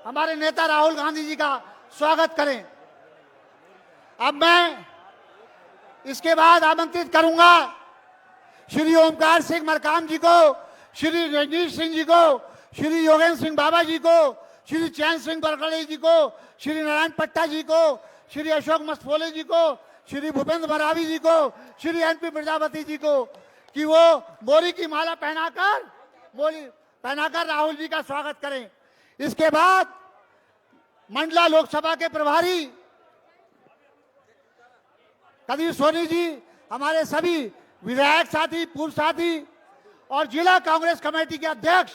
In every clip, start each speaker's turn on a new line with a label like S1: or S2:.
S1: हमारे नेता राहुल गांधी जी का स्वागत करें। अब मैं इसके बाद आमंत्रित करूंगा श्री ओमकार सिंह मरकाम जी को, श्री रजनीश सिंह जी को, श्री योगेंद्र सिंह बाबा जी को, श्री चैन सिंह बरकड़े जी को, श्री नारायण पट्टा जी को, श्री अशोक मस्तफोले जी को, श्री भूपेंद्र मरावी जी को, श्री एनपी प्रजापति जी को कि वो मोरी की माला पहनाकर राहुल जी का स्वागत करें। इसके बाद मंडला लोकसभा के प्रभारी कदीर सोनी जी, हमारे सभी विधायक साथी, पूर्व साथी और जिला कांग्रेस कमेटी के अध्यक्ष,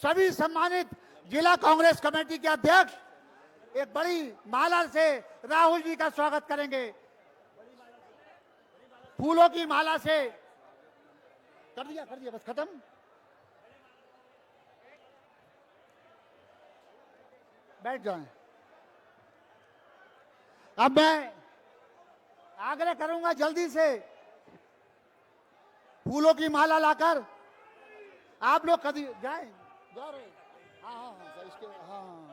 S1: सभी सम्मानित जिला कांग्रेस कमेटी के अध्यक्ष एक बड़ी माला से राहुल जी का स्वागत करेंगे। फूलों की माला से कर दिया बस खत्म। बैठ जाएं। अब मैं आग्रह करूंगा जल्दी से फूलों की माला लाकर आप लोग कभी जाएं। जा रहे? हाँ, इसके हाँ।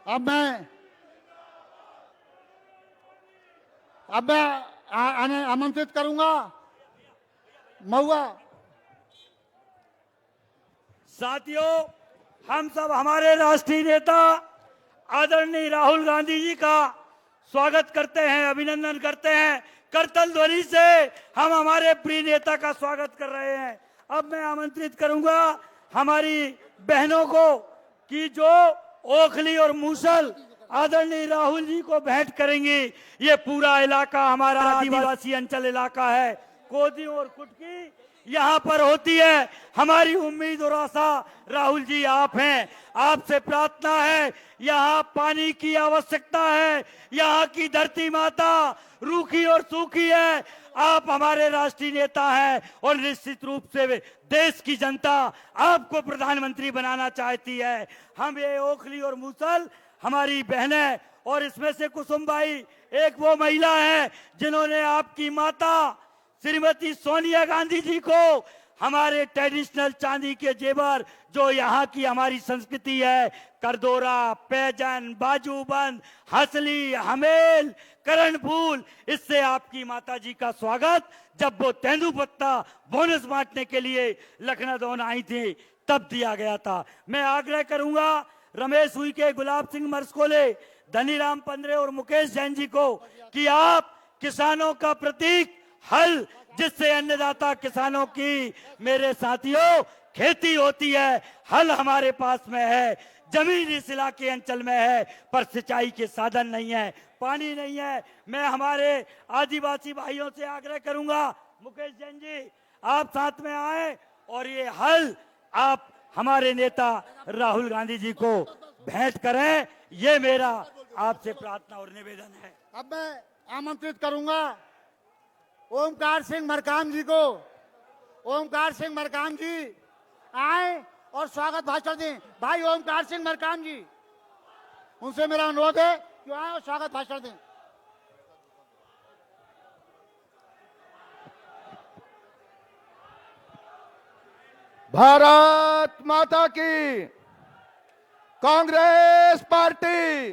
S1: अब मैं आमंत्रित करूंगा महुआ।
S2: साथियों, हम सब हमारे राष्ट्रीय नेता आदरणीय राहुल गांधी जी का स्वागत करते हैं, अभिनंदन करते हैं। करतल ध्वनि से हम हमारे प्रिय नेता का स्वागत कर रहे हैं। अब मैं आमंत्रित करूंगा हमारी बहनों को कि जो ओखली और मूसल आदरणीय राहुल जी को भेंट करेंगी। ये पूरा इलाका हमारा आदिवासी अंचल इलाका है। कोदी और कुटकी यहाँ पर होती है। हमारी उम्मीद और आशा राहुल जी आप हैं। आपसे प्रार्थना है, यहाँ पानी की आवश्यकता है। यहाँ की धरती माता रूखी और सूखी है। आप हमारे राष्ट्रीय नेता हैं और निश्चित रूप से देश की जनता आपको प्रधानमंत्री बनाना चाहती है। हम ये ओखली और मूसल हमारी बहनें, और इसमें से कुसुमबाई एक वो महिला है जिन्होंने आपकी माता श्रीमती सोनिया गांधी जी को हमारे ट्रेडिशनल चांदी के जेवर, जो यहाँ की हमारी संस्कृति है, करदोरा, पैजन, बाजूबंद, हंसली, हमेल, करण फूल, इससे आपकी माता जी का स्वागत जब वो तेंदुपत्ता बोनस बांटने के लिए लखनऊ आई थी तब दिया गया था। मैं आग्रह करूंगा रमेश उइके, गुलाब सिंह मरसकोले, धनीराम पंद्रे और मुकेश जैन जी को कि आप किसानों का प्रतीक हल, जिससे अन्नदाता किसानों की, मेरे साथियों, खेती होती है, हल हमारे पास में है, जमीन इस इलाके अंचल में है, पर सिंचाई के साधन नहीं है, पानी नहीं है। मैं हमारे आदिवासी भाइयों से आग्रह करूंगा, मुकेश जैन जी आप साथ में आए और ये हल आप हमारे नेता राहुल गांधी जी को भेंट करें। ये मेरा आपसे प्रार्थना और निवेदन है।
S1: अब मैं आमंत्रित करूंगा ओमकार सिंह मरकाम जी को। ओमकार सिंह मरकाम जी आए और स्वागत भाषण दें। भाई ओमकार सिंह मरकाम जी, उनसे मेरा अनुरोध है कि आए और स्वागत भाषण दें।
S3: भारत माता की, कांग्रेस पार्टी,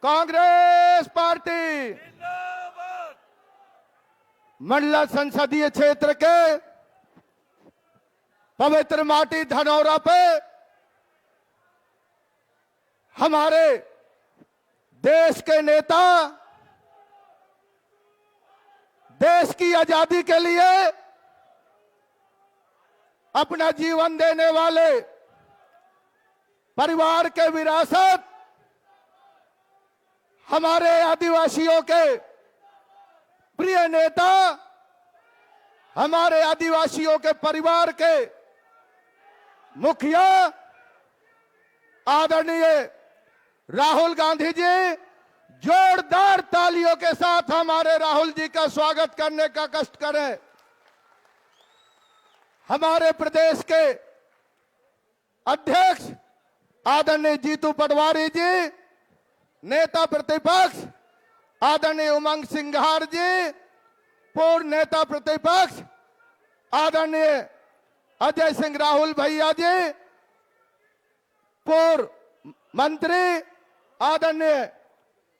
S3: कांग्रेस पार्टी। मंडला संसदीय क्षेत्र के पवित्र माटी धनौरा पे हमारे देश के नेता, देश की आजादी के लिए अपना जीवन देने वाले परिवार के विरासत, हमारे आदिवासियों के प्रिय नेता, हमारे आदिवासियों के परिवार के मुखिया आदरणीय राहुल गांधी जी, जोरदार तालियों के साथ हमारे राहुल जी का स्वागत करने का कष्ट करें। हमारे प्रदेश के अध्यक्ष आदरणीय जीतू पटवारी जी, नेता प्रतिपक्ष आदरणीय उमंग सिंघार जी, पूर्व नेता प्रतिपक्ष आदरणीय अजय सिंह राहुल भैया जी, पूर्व मंत्री आदरणीय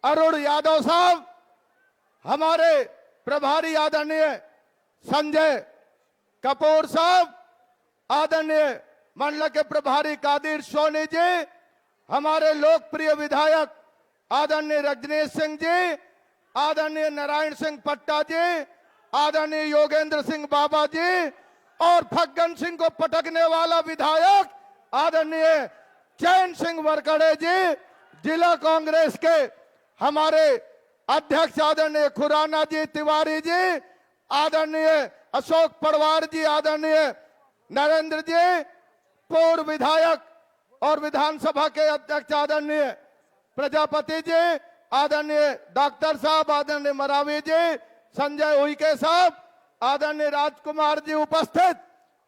S3: अरुण यादव साहब, हमारे प्रभारी आदरणीय संजय कपूर साहब, आदरणीय मंडल के प्रभारी कादिर सोनी जी, हमारे लोकप्रिय विधायक आदरणीय रजनीश सिंह जी, आदरणीय नारायण सिंह पट्टा जी, आदरणीय योगेंद्र सिंह बाबा जी और फग्गन सिंह को पटकने वाला विधायक आदरणीय चैन सिंह वरकड़े जी, जिला कांग्रेस के हमारे अध्यक्ष आदरणीय खुराना जी तिवारी जी, आदरणीय अशोक पड़वार जी, आदरणीय नरेंद्र जी, पूर्व विधायक और विधानसभा के अध्यक्ष आदरणीय प्रजापति जी, आदरणीय डॉक्टर साहब, आदरणीय मरावी जी, संजय उइके साहब, आदरणीय राजकुमार जी उपस्थित,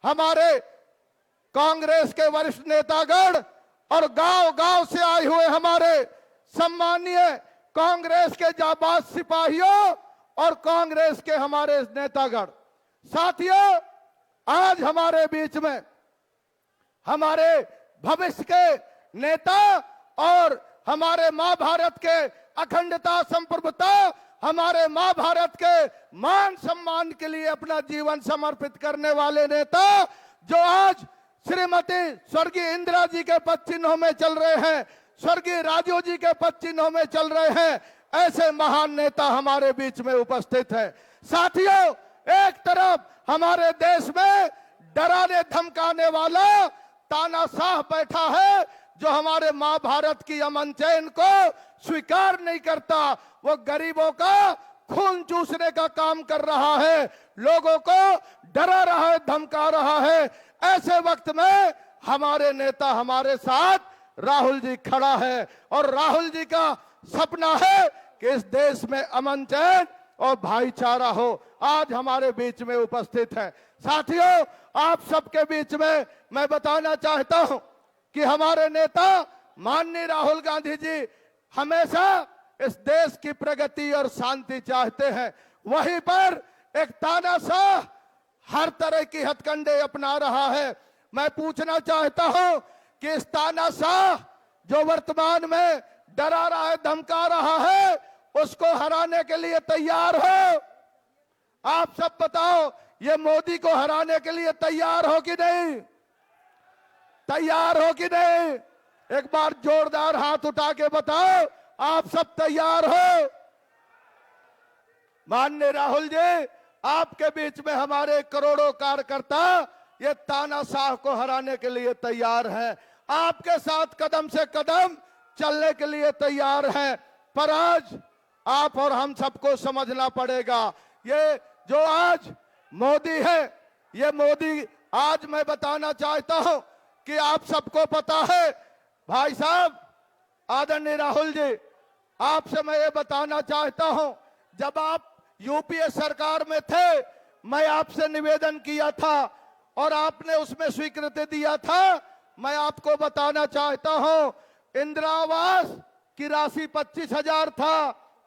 S3: हमारे कांग्रेस के वरिष्ठ नेतागण और गांव-गांव से आए हुए हमारे सम्मानीय कांग्रेस के जाबाज सिपाहियों और कांग्रेस के हमारे नेतागण, साथियों, आज हमारे बीच में हमारे भविष्य के नेता और हमारे मां भारत के अखंडता संप्रभुता, हमारे मां भारत के मान सम्मान के लिए अपना जीवन समर्पित करने वाले नेता, जो आज श्रीमती स्वर्गीय इंदिरा जी के पद चिन्हों में चल रहे हैं, स्वर्गीय राजीव जी के पद चिन्हों में चल रहे हैं, ऐसे महान नेता हमारे बीच में उपस्थित है। साथियों, एक तरफ हमारे देश में डराने धमकाने वाला तानाशाह बैठा है, जो हमारे मां भारत की अमन चैन को स्वीकार नहीं करता, वो गरीबों का खून चूसने का काम कर रहा है, लोगों को डरा रहा है, धमका रहा है। ऐसे वक्त में हमारे नेता हमारे साथ राहुल जी खड़ा है और राहुल जी का सपना है कि इस देश में अमन चैन और भाईचारा हो। आज हमारे बीच में उपस्थित है। साथियों, आप सबके बीच में मैं बताना चाहता हूं कि हमारे नेता माननीय राहुल गांधी जी हमेशा इस देश की प्रगति और शांति चाहते हैं। वहीं पर एक तानाशाह हर तरह की हथकंडे अपना रहा है। मैं पूछना चाहता हूं कि इस तानाशाह जो वर्तमान में डरा रहा है, धमका रहा है, उसको हराने के लिए तैयार हो? आप सब बताओ, ये मोदी को हराने के लिए तैयार हो कि नहीं? तैयार हो कि नहीं? एक बार जोरदार हाथ उठा के बताओ, आप सब तैयार हो? माननीय राहुल जी, आपके बीच में हमारे करोड़ों कार्यकर्ता ये तानाशाह को हराने के लिए तैयार हैं, आपके साथ कदम से कदम चलने के लिए तैयार हैं। पर आज आप और हम सबको समझना पड़ेगा, ये जो आज मोदी है, ये मोदी, आज मैं बताना चाहता हूं कि आप सबको पता है, भाई साहब आदरणीय राहुल जी, आपसे मैं ये बताना चाहता हूं, जब आप यूपीए सरकार में थे, मैं आपसे निवेदन किया था और आपने उसमें स्वीकृति दिया था। मैं आपको बताना चाहता हूं, इंदिरा आवास की राशि 25,000 था,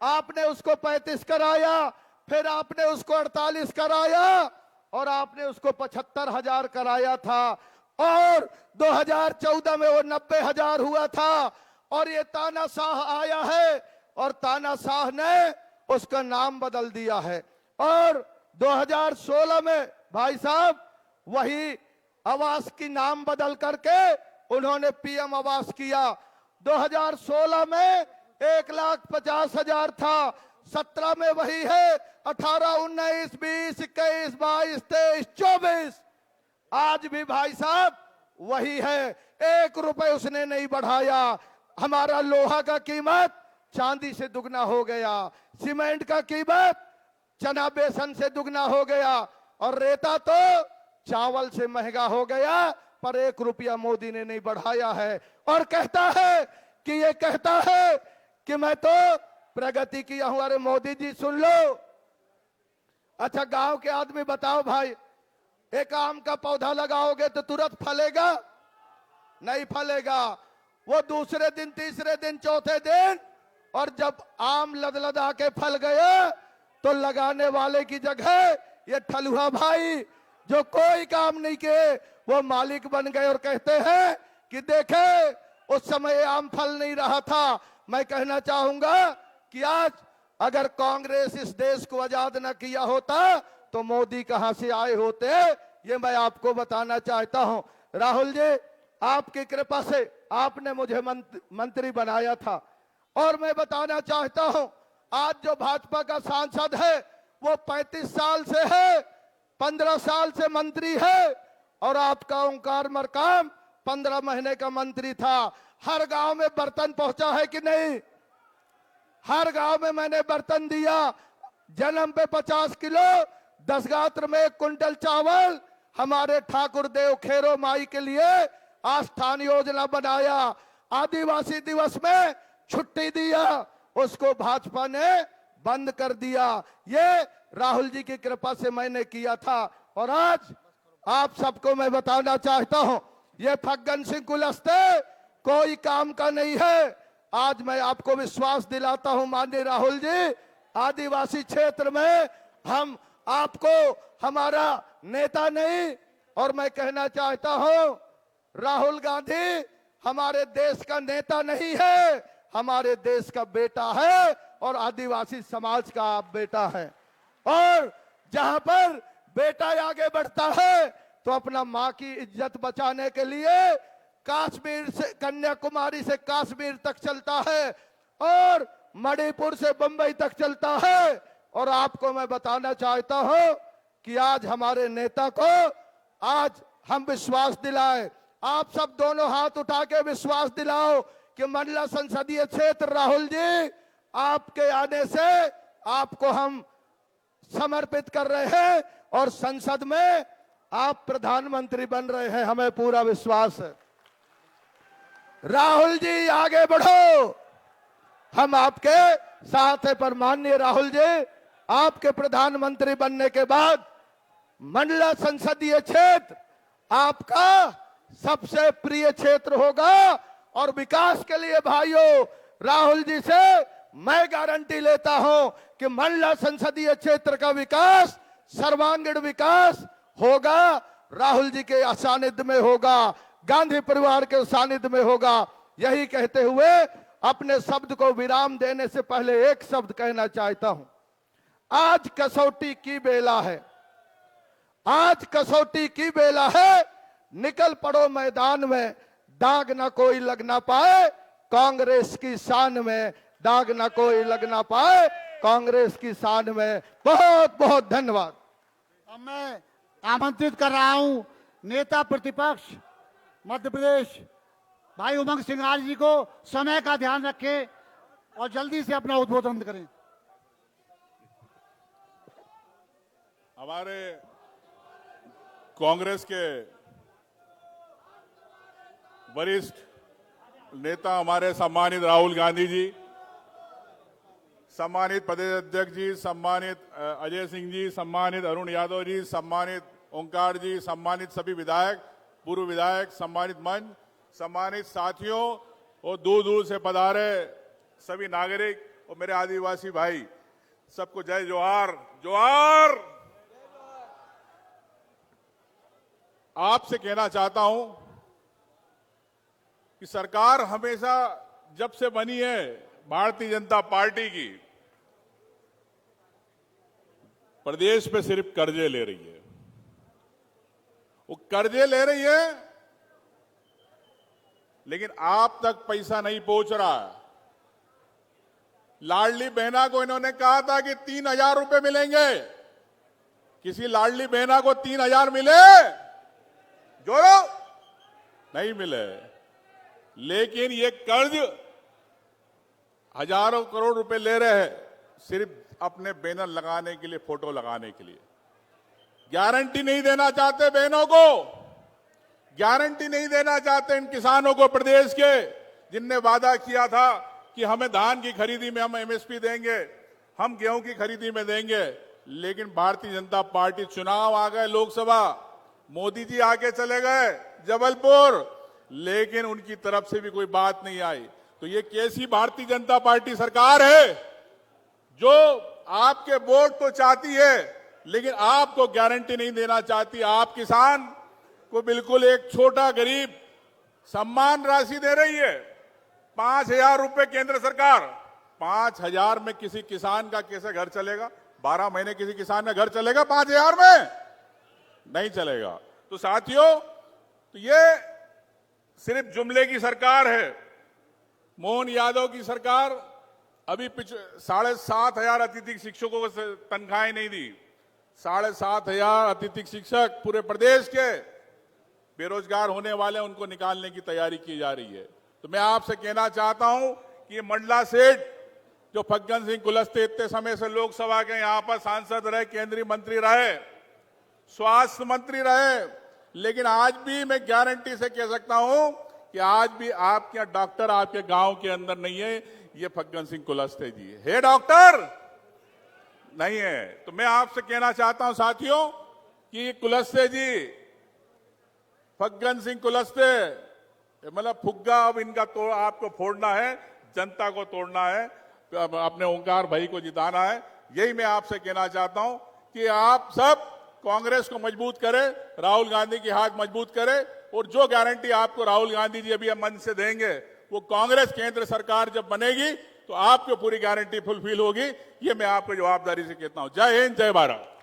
S3: आपने उसको 35 कराया, फिर आपने उसको 48 कराया और आपने उसको 75,000 कराया था, और 2014 में वो 90,000 हुआ था। और ये तानाशाह आया है और तानाशाह ने उसका नाम बदल दिया है, और 2016 में भाई साहब वही आवास की नाम बदल करके उन्होंने पीएम आवास किया। 2016 में 1,50,000 था, 17 में वही है, 18, 19, 20, 21, 22, 23, 24, आज भी भाई साहब वही है। 1 रुपए उसने नहीं बढ़ाया। हमारा लोहा का कीमत चांदी से दुगना हो गया, सीमेंट का कीमत चना बेसन से दुगना हो गया, और रेता तो चावल से महंगा हो गया, पर 1 रुपया मोदी ने नहीं बढ़ाया है। और कहता है कि ये कहता है कि मैं तो प्रगति किया हूं। अरे मोदी जी सुन लो। अच्छा, गांव के आदमी बताओ भाई, एक आम का पौधा लगाओगे तो तुरंत फलेगा? नहीं फलेगा। वो दूसरे दिन, तीसरे दिन, चौथे दिन और जब आम लदलदा के फल गए तो लगाने वाले की जगह ये ठलुआ भाई जो कोई काम नहीं किए वो मालिक बन गए और कहते हैं कि देखे उस समय आम फल नहीं रहा था। मैं कहना चाहूंगा कि आज अगर कांग्रेस इस देश को आजाद न किया होता तो मोदी कहां से आए होते, ये मैं आपको बताना चाहता हूं। राहुल जी, आपकी कृपा से आपने मुझे मंत्री बनाया था और मैं बताना चाहता हूं आज जो भाजपा का सांसद है वो 35 साल से है, 15 साल से मंत्री है और आपका ओंकार मरकाम 15 महीने का मंत्री था। हर गांव में बर्तन पहुंचा है कि नहीं? हर गांव में मैंने बर्तन दिया। जन्म पे 50 किलो, 10 गात्र में 1 कुंटल चावल हमारे ठाकुर देव खेरो माई के लिए आस्थान योजना बनाया। आदिवासी दिवस में छुट्टी दिया, उसको भाजपा ने बंद कर दिया। ये राहुल जी की कृपा से मैंने किया था। और आज आप सबको मैं बताना चाहता हूं ये फग्गन सिंह कुलस्ते कोई काम का नहीं है। आज मैं आपको विश्वास दिलाता हूं माननीय राहुल जी, आदिवासी क्षेत्र में हम आपको हमारा नेता नहीं, और मैं कहना चाहता हूं राहुल गांधी हमारे देश का नेता नहीं है, हमारे देश का बेटा है और आदिवासी समाज का आप बेटा है। और जहां पर बेटा आगे बढ़ता है तो अपना मां की इज्जत बचाने के लिए कश्मीर से कन्याकुमारी से कश्मीर तक चलता है और मणिपुर से बंबई तक चलता है। और आपको मैं बताना चाहता हूं कि आज हमारे नेता को आज हम विश्वास दिलाए। आप सब दोनों हाथ उठा के विश्वास दिलाओ कि मंडला संसदीय क्षेत्र राहुल जी आपके आने से आपको हम समर्पित कर रहे हैं और संसद में आप प्रधानमंत्री बन रहे हैं, हमें पूरा विश्वास है। राहुल जी आगे बढ़ो, हम आपके साथ हैं। पर माननीय राहुल जी, आपके प्रधानमंत्री बनने के बाद मंडला संसदीय क्षेत्र आपका सबसे प्रिय क्षेत्र होगा और विकास के लिए भाइयों राहुल जी से मैं गारंटी लेता हूं कि मंडला संसदीय क्षेत्र का विकास, सर्वांगीण विकास होगा, राहुल जी के सानिध्य में होगा, गांधी परिवार के सानिध्य में होगा। यही कहते हुए अपने शब्द को विराम देने से पहले एक शब्द कहना चाहता हूं। आज कसौटी की बेला है, आज कसौटी की बेला है। निकल पड़ो मैदान में, दाग ना कोई लग ना पाए कांग्रेस की शान में, दाग ना कोई लग ना पाए कांग्रेस की शान में। बहुत बहुत धन्यवाद।
S1: अब मैं आमंत्रित कर रहा हूं नेता प्रतिपक्ष मध्य प्रदेश भाई उमंग सिंघार जी को समय का ध्यान रखें और जल्दी से अपना उद्बोधन करें।
S4: हमारे कांग्रेस के वरिष्ठ नेता हमारे सम्मानित राहुल गांधी जी, सम्मानित प्रदेश अध्यक्ष जी, सम्मानित अजय सिंह जी, सम्मानित अरुण यादव जी, सम्मानित ओंकार जी, सम्मानित सभी विधायक, पूर्व विधायक, सम्मानित मंच, सम्मानित साथियों और दूर दूर से पधारे सभी नागरिक और मेरे आदिवासी भाई, सबको जय जोहार। जोहार। आपसे कहना चाहता हूं कि सरकार हमेशा जब से बनी है भारतीय जनता पार्टी की, प्रदेश पे सिर्फ कर्जे ले रही है। वो कर्जे ले रही है लेकिन आप तक पैसा नहीं पहुंच रहा है। लाडली बहना को इन्होंने कहा था कि 3,000 रुपए मिलेंगे। किसी लाडली बहना को 3,000 मिले? जोड़ो, नहीं मिले। लेकिन ये कर्ज हजारों करोड़ रुपए ले रहे हैं सिर्फ अपने बैनर लगाने के लिए, फोटो लगाने के लिए। गारंटी नहीं देना चाहते बहनों को, गारंटी नहीं देना चाहते इन किसानों को प्रदेश के, जिनने वादा किया था कि हमें धान की खरीदी में हम एमएसपी देंगे, हम गेहूं की खरीदी में देंगे। लेकिन भारतीय जनता पार्टी, चुनाव आ गए लोकसभा, मोदी जी आके चले गए जबलपुर, लेकिन उनकी तरफ से भी कोई बात नहीं आई। तो ये कैसी भारतीय जनता पार्टी सरकार है जो आपके वोट तो चाहती है लेकिन आपको गारंटी नहीं देना चाहती। आप किसान को बिल्कुल एक छोटा गरीब सम्मान राशि दे रही है, 5,000 रुपए केंद्र सरकार। 5,000 में किसी किसान का कैसे घर चलेगा? 12 महीने किसी किसान का घर चलेगा 5,000 में? नहीं चलेगा। तो साथियों, तो ये सिर्फ जुमले की सरकार है। मोहन यादव की सरकार अभी 7,500 अतिथि शिक्षकों को तनख्वाहें नहीं दी। 7,500 अतिथि शिक्षक पूरे प्रदेश के बेरोजगार होने वाले, उनको निकालने की तैयारी की जा रही है। तो मैं आपसे कहना चाहता हूं कि ये मंडला सेठ जो फग्गन सिंह कुलस्ते इतने समय से लोकसभा के यहां पर सांसद रहे, केंद्रीय मंत्री रहे, स्वास्थ्य मंत्री रहे, लेकिन आज भी मैं गारंटी से कह सकता हूं कि आज भी आपके डॉक्टर आपके गांव के अंदर नहीं है। ये फग्गन सिंह कुलस्ते जी है डॉक्टर नहीं है। तो मैं आपसे कहना चाहता हूं साथियों कि कुलस्ते जी, फग्गन सिंह कुलस्ते, मतलब फुग्गा अब इनका तो आपको फोड़ना है, जनता को तोड़ना है, अपने ओंकार भाई को जिताना है। यही मैं आपसे कहना चाहता हूं कि आप सब कांग्रेस को मजबूत करें, राहुल गांधी की हाथ मजबूत करें, और जो गारंटी आपको राहुल गांधी जी अभी मंच से देंगे वो कांग्रेस केंद्र सरकार जब बनेगी तो आपको पूरी गारंटी फुलफिल होगी। ये मैं आपको जवाबदारी से कहता हूं। जय हिंद, जय भारत।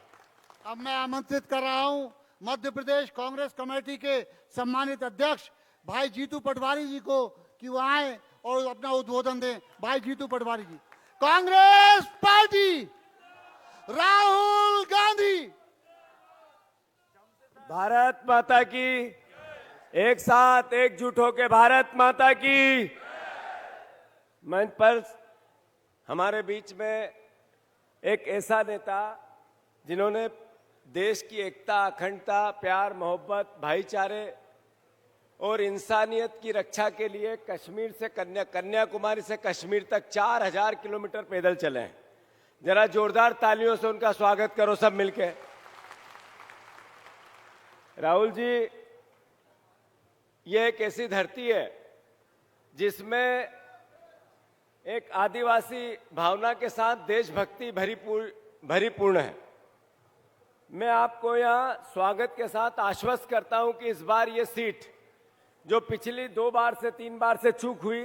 S1: अब मैं आमंत्रित कर रहा हूं मध्य प्रदेश कांग्रेस कमेटी के सम्मानित अध्यक्ष भाई जीतू पटवारी जी को कि वो आए और अपना उद्बोधन दें। भाई जीतू पटवारी जी। कांग्रेस पार्टी, राहुल गांधी।
S5: भारत माता की, एक साथ एकजुट होकर भारत माता की। मंच पर हमारे बीच में एक ऐसा नेता जिन्होंने देश की एकता, अखंडता, प्यार, मोहब्बत, भाईचारे और इंसानियत की रक्षा के लिए कश्मीर से कन्याकुमारी से कश्मीर तक 4,000 किलोमीटर पैदल चले हैं। जरा जोरदार तालियों से उनका स्वागत करो सब मिलके। राहुल जी, ये एक ऐसी धरती है जिसमें एक आदिवासी भावना के साथ देशभक्ति भरीपूर्ण है। मैं आपको यहाँ स्वागत के साथ आश्वस्त करता हूं कि इस बार ये सीट जो पिछली 2 बार से 3 बार से चूक हुई,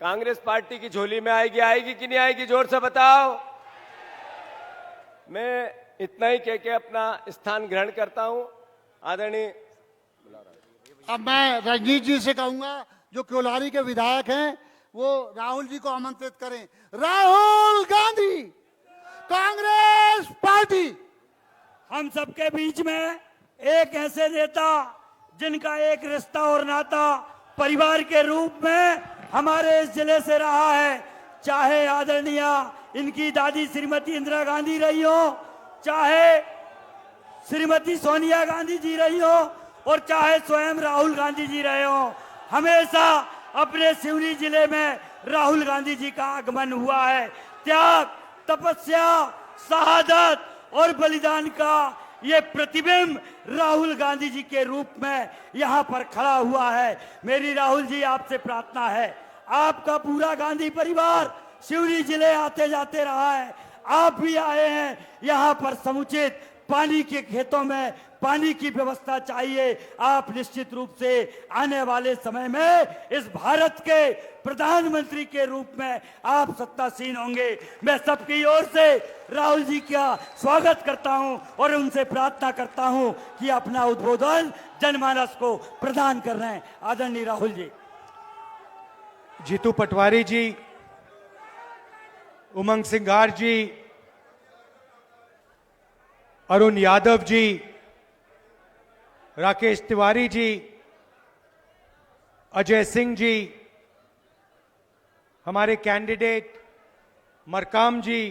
S5: कांग्रेस पार्टी की झोली में आएगी। आएगी कि नहीं आएगी? जोर से बताओ। मैं इतना ही कह के अपना स्थान ग्रहण करता हूं। आदरणीय,
S1: अब मैं रंजीत जी से कहूंगा जो कोलारी के विधायक हैं वो राहुल जी को आमंत्रित करें। राहुल गांधी, कांग्रेस पार्टी।
S2: हम सबके बीच में एक ऐसे नेता जिनका एक रिश्ता और नाता परिवार के रूप में हमारे इस जिले से रहा है, चाहे आदरणीय इनकी दादी श्रीमती इंदिरा गांधी रही हो, चाहे श्रीमती सोनिया गांधी जी रही हो, और चाहे स्वयं राहुल गांधी जी रहे हो। हमेशा अपने सिवनी जिले में राहुल गांधी जी का आगमन हुआ है। त्याग, तपस्या, शहादत और बलिदान का ये प्रतिबिंब राहुल गांधी जी के रूप में यहाँ पर खड़ा हुआ है। मेरी राहुल जी आपसे प्रार्थना है, आपका पूरा गांधी परिवार सिवनी जिले आते जाते रहा है, आप भी आए हैं। यहाँ पर समुचित पानी के खेतों में पानी की व्यवस्था चाहिए। आप निश्चित रूप से आने वाले समय में इस भारत के प्रधानमंत्री के रूप में आप सत्तासीन होंगे। मैं सबकी ओर से राहुल जी का स्वागत करता हूं और उनसे प्रार्थना करता हूं कि अपना उद्बोधन जनमानस को प्रदान कर रहे हैं। आदरणीय राहुल जी।
S6: जीतू पटवारी जी, उमंग सिंघार जी, अरुण यादव जी, राकेश तिवारी जी, अजय सिंह जी, हमारे कैंडिडेट मरकाम जी,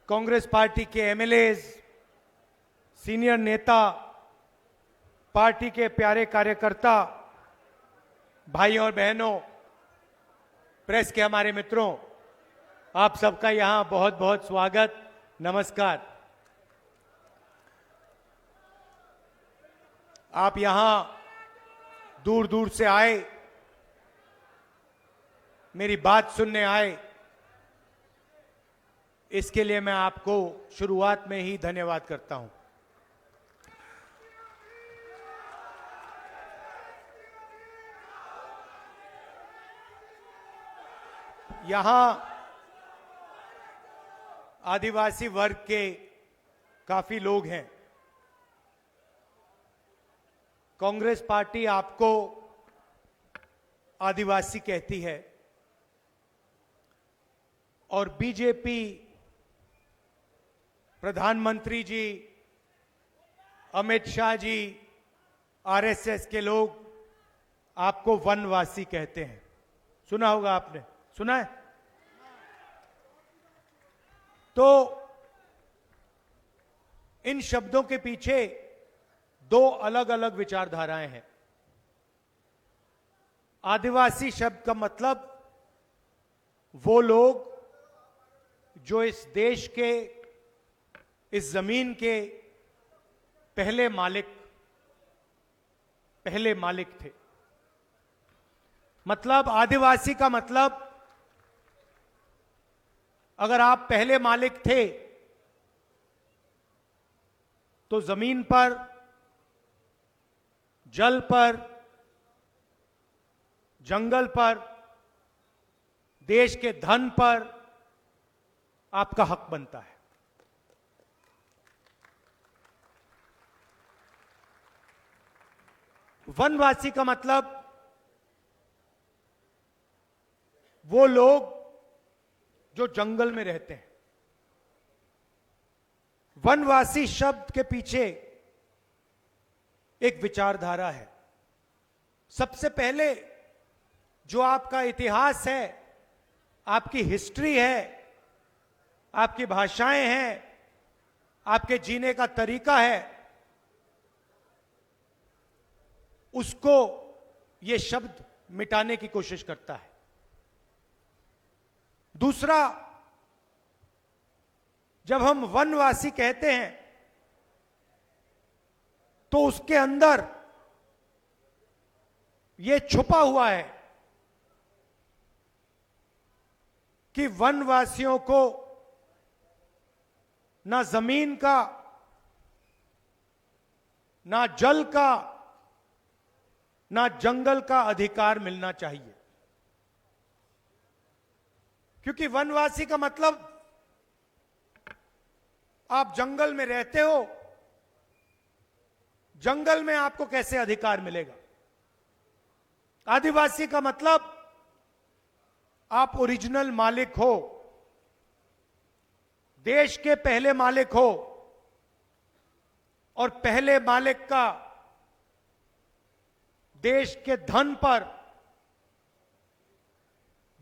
S6: कांग्रेस पार्टी के एमएलएज, सीनियर नेता, पार्टी के प्यारे कार्यकर्ता, भाइयों और बहनों, प्रेस के हमारे मित्रों, आप सबका यहां बहुत बहुत स्वागत, नमस्कार। आप यहां दूर दूर से आए, मेरी बात सुनने आए, इसके लिए मैं आपको शुरुआत में ही धन्यवाद करता हूं। यहां आदिवासी वर्ग के काफी लोग हैं। कांग्रेस पार्टी आपको आदिवासी कहती है और बीजेपी, प्रधानमंत्री जी, अमित शाह जी, आरएसएस के लोग आपको वनवासी कहते हैं। सुना होगा आपने, सुना है? तो इन शब्दों के पीछे दो अलग अलग विचारधाराएं हैं। आदिवासी शब्द का मतलब वो लोग जो इस देश के, इस जमीन के पहले मालिक थे। मतलब आदिवासी का मतलब, अगर आप पहले मालिक थे तो जमीन पर, जल पर, जंगल पर, देश के धन पर आपका हक बनता है। वनवासी का मतलब वो लोग जो जंगल में रहते हैं। वनवासी शब्द के पीछे एक विचारधारा है। सबसे पहले जो आपका इतिहास है, आपकी हिस्ट्री है, आपकी भाषाएं हैं, आपके जीने का तरीका है, उसको यह शब्द मिटाने की कोशिश करता है। दूसरा, जब हम वनवासी कहते हैं तो उसके अंदर यह छुपा हुआ है कि वनवासियों को ना जमीन का, ना जल का, ना जंगल का अधिकार मिलना चाहिए। क्योंकि वनवासी का मतलब आप जंगल में रहते हो, जंगल में आपको कैसे अधिकार मिलेगा? आदिवासी का मतलब आप ओरिजिनल मालिक हो, देश के पहले मालिक हो, और पहले मालिक का देश के धन पर,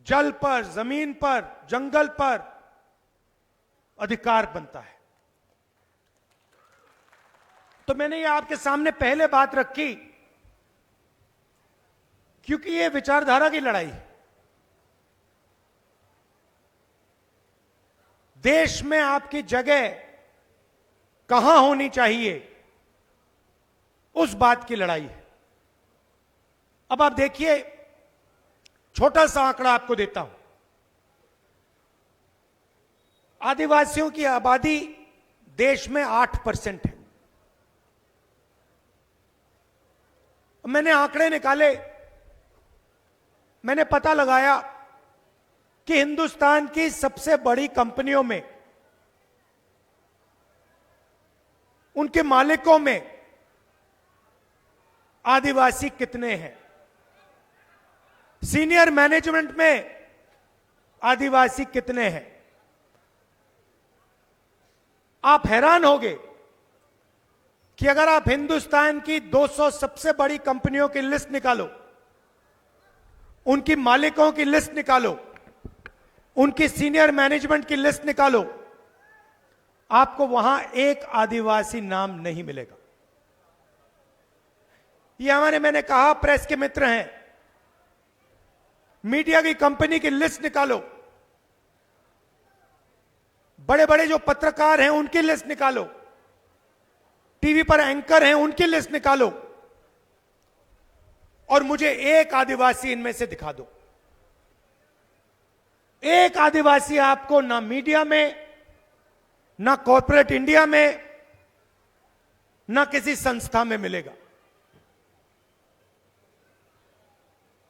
S6: जल पर, जमीन पर, जंगल पर अधिकार बनता है। तो मैंने ये आपके सामने पहले बात रखी क्योंकि ये विचारधारा की लड़ाई है। देश में आपकी जगह कहां होनी चाहिए, उस बात की लड़ाई है। अब आप देखिए, छोटा सा आंकड़ा आपको देता हूं। आदिवासियों की आबादी देश में 8% है। मैंने आंकड़े निकाले, मैंने पता लगाया कि हिंदुस्तान की सबसे बड़ी कंपनियों में, उनके मालिकों में आदिवासी कितने हैं। सीनियर मैनेजमेंट में आदिवासी कितने हैं। आप हैरान होंगे कि अगर आप हिंदुस्तान की 200 सबसे बड़ी कंपनियों की लिस्ट निकालो, उनकी मालिकों की लिस्ट निकालो, उनकी सीनियर मैनेजमेंट की लिस्ट निकालो, आपको वहां एक आदिवासी नाम नहीं मिलेगा। ये हमारे, मैंने कहा, प्रेस के मित्र हैं। मीडिया की कंपनी की लिस्ट निकालो, बड़े बड़े जो पत्रकार हैं उनकी लिस्ट निकालो, टीवी पर एंकर हैं उनकी लिस्ट निकालो, और मुझे एक आदिवासी इनमें से दिखा दो। एक आदिवासी आपको ना मीडिया में, ना कॉर्पोरेट इंडिया में, ना किसी संस्था में मिलेगा।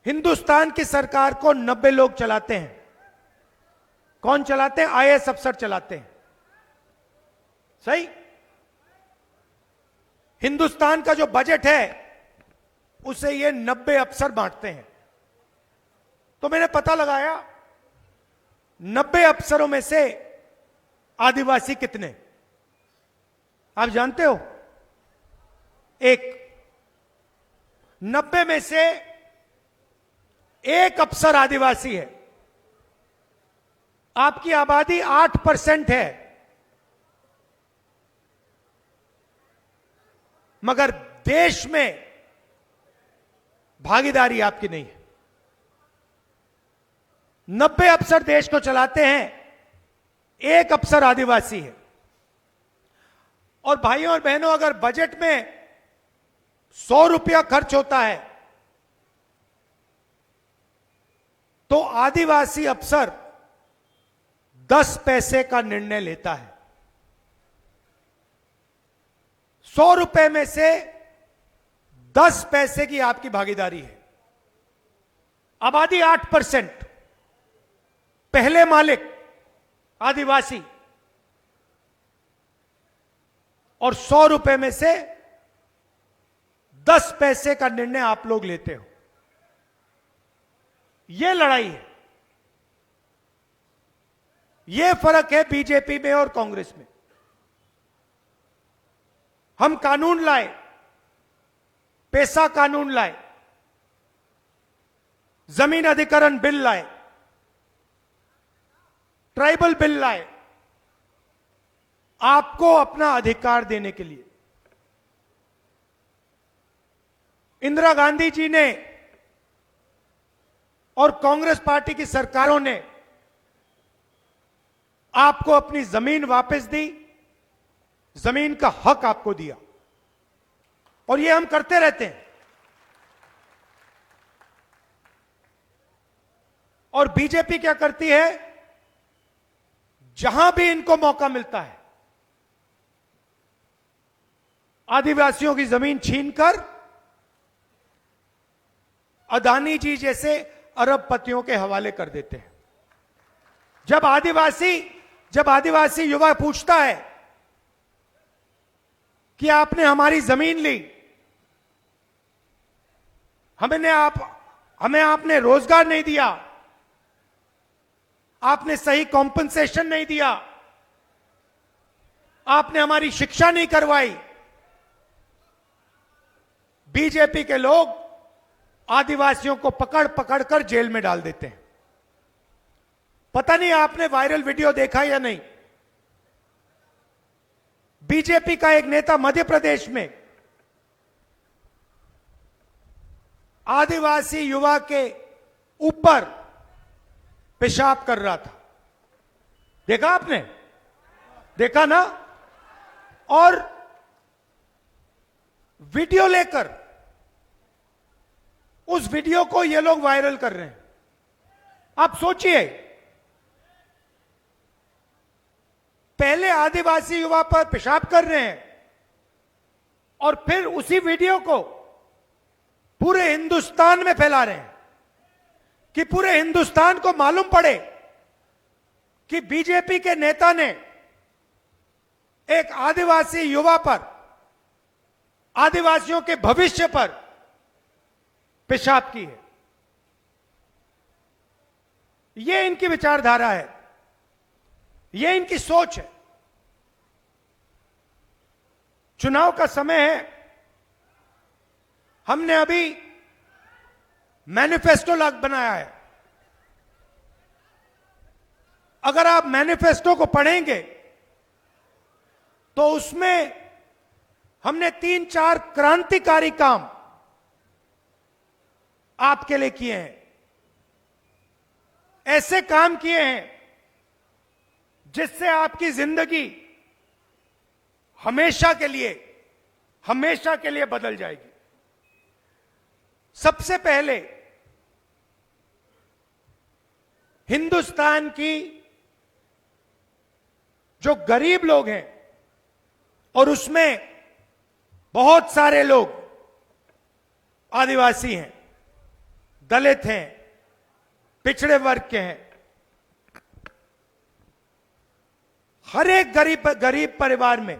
S6: हिंदुस्तान की सरकार को 90 लोग चलाते हैं। कौन चलाते हैं? आईएएस अफसर चलाते हैं। सही? हिंदुस्तान का जो बजट है उसे ये 90 अफसर बांटते हैं। तो मैंने पता लगाया 90 अफसरों में से आदिवासी कितने? आप जानते हो? एक। 90 में से एक अफसर आदिवासी है। आपकी आबादी 8% है, मगर देश में भागीदारी आपकी नहीं है। 90 अफसर देश को चलाते हैं, एक अफसर आदिवासी है। और भाइयों और बहनों, अगर बजट में 100 रुपया खर्च होता है तो आदिवासी अफसर 10 पैसे का निर्णय लेता है। 100 रुपए में से 10 पैसे की आपकी भागीदारी है। आबादी 8%, पहले मालिक आदिवासी, और 100 रुपए में से 10 पैसे का निर्णय आप लोग लेते हो। यह लड़ाई है। यह फर्क है बीजेपी में और कांग्रेस में। हम कानून लाए, पैसा कानून लाए, जमीन अधिग्रहण बिल लाए, ट्राइबल बिल लाए, आपको अपना अधिकार देने के लिए। इंदिरा गांधी जी ने और कांग्रेस पार्टी की सरकारों ने आपको अपनी जमीन वापस दी, जमीन का हक आपको दिया, और ये हम करते रहते हैं। और बीजेपी क्या करती है? जहां भी इनको मौका मिलता है, आदिवासियों की जमीन छीनकर अदानी जी जैसे अरबपतियों के हवाले कर देते हैं। जब आदिवासी युवा पूछता है कि आपने हमारी जमीन ली, हमें आपने रोजगार नहीं दिया, आपने सही कॉम्पनसेशन नहीं दिया, आपने हमारी शिक्षा नहीं करवाई, बीजेपी के लोग आदिवासियों को पकड़ पकड़ कर जेल में डाल देते हैं। पता नहीं आपने वायरल वीडियो देखा या नहीं। बीजेपी का एक नेता मध्य प्रदेश में आदिवासी युवा के ऊपर पेशाब कर रहा था। देखा आपने? देखा ना? और वीडियो लेकर उस वीडियो को ये लोग वायरल कर रहे हैं। आप सोचिए, पहले आदिवासी युवा पर पेशाब कर रहे हैं और फिर उसी वीडियो को पूरे हिंदुस्तान में फैला रहे हैं कि पूरे हिंदुस्तान को मालूम पड़े कि बीजेपी के नेता ने एक आदिवासी युवा पर, आदिवासियों के भविष्य पर पेशाब की है। यह इनकी विचारधारा है, यह इनकी सोच है। चुनाव का समय है। हमने अभी मैनिफेस्टो बनाया है। अगर आप मैनिफेस्टो को पढ़ेंगे तो उसमें हमने 3-4 क्रांतिकारी काम आपके लिए किए हैं। ऐसे काम किए हैं जिससे आपकी जिंदगी हमेशा के लिए बदल जाएगी। सबसे पहले हिंदुस्तान की जो गरीब लोग हैं, और उसमें बहुत सारे लोग आदिवासी हैं, दलित हैं, पिछड़े वर्ग के हैं, हर एक गरीब परिवार में,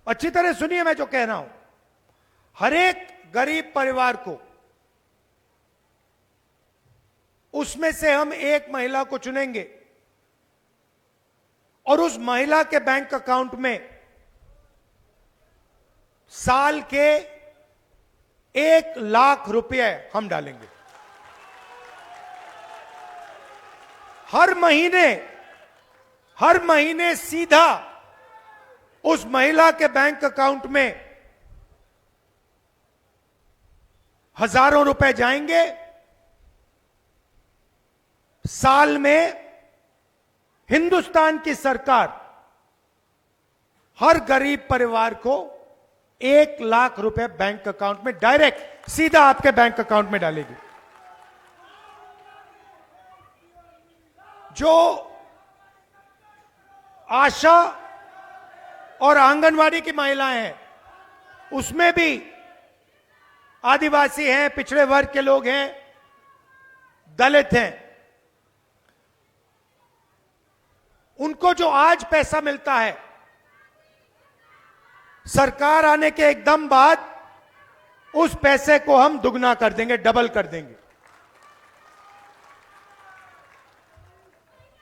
S6: अच्छी तरह सुनिए मैं जो कह रहा हूं, हर एक गरीब परिवार को उसमें से हम एक महिला को चुनेंगे और उस महिला के बैंक अकाउंट में साल के 1 लाख रुपए हम डालेंगे। हर महीने सीधा उस महिला के बैंक अकाउंट में हजारों रुपए जाएंगे। साल में हिंदुस्तान की सरकार हर गरीब परिवार को 1 लाख रुपए बैंक अकाउंट में डायरेक्ट सीधा आपके बैंक अकाउंट में डालेगी। जो आशा और आंगनवाड़ी की महिलाएं हैं, उसमें भी आदिवासी हैं, पिछड़े वर्ग के लोग हैं, दलित हैं। उनको जो आज पैसा मिलता है, सरकार आने के एकदम बाद उस पैसे को हम दुगना कर देंगे, डबल कर देंगे।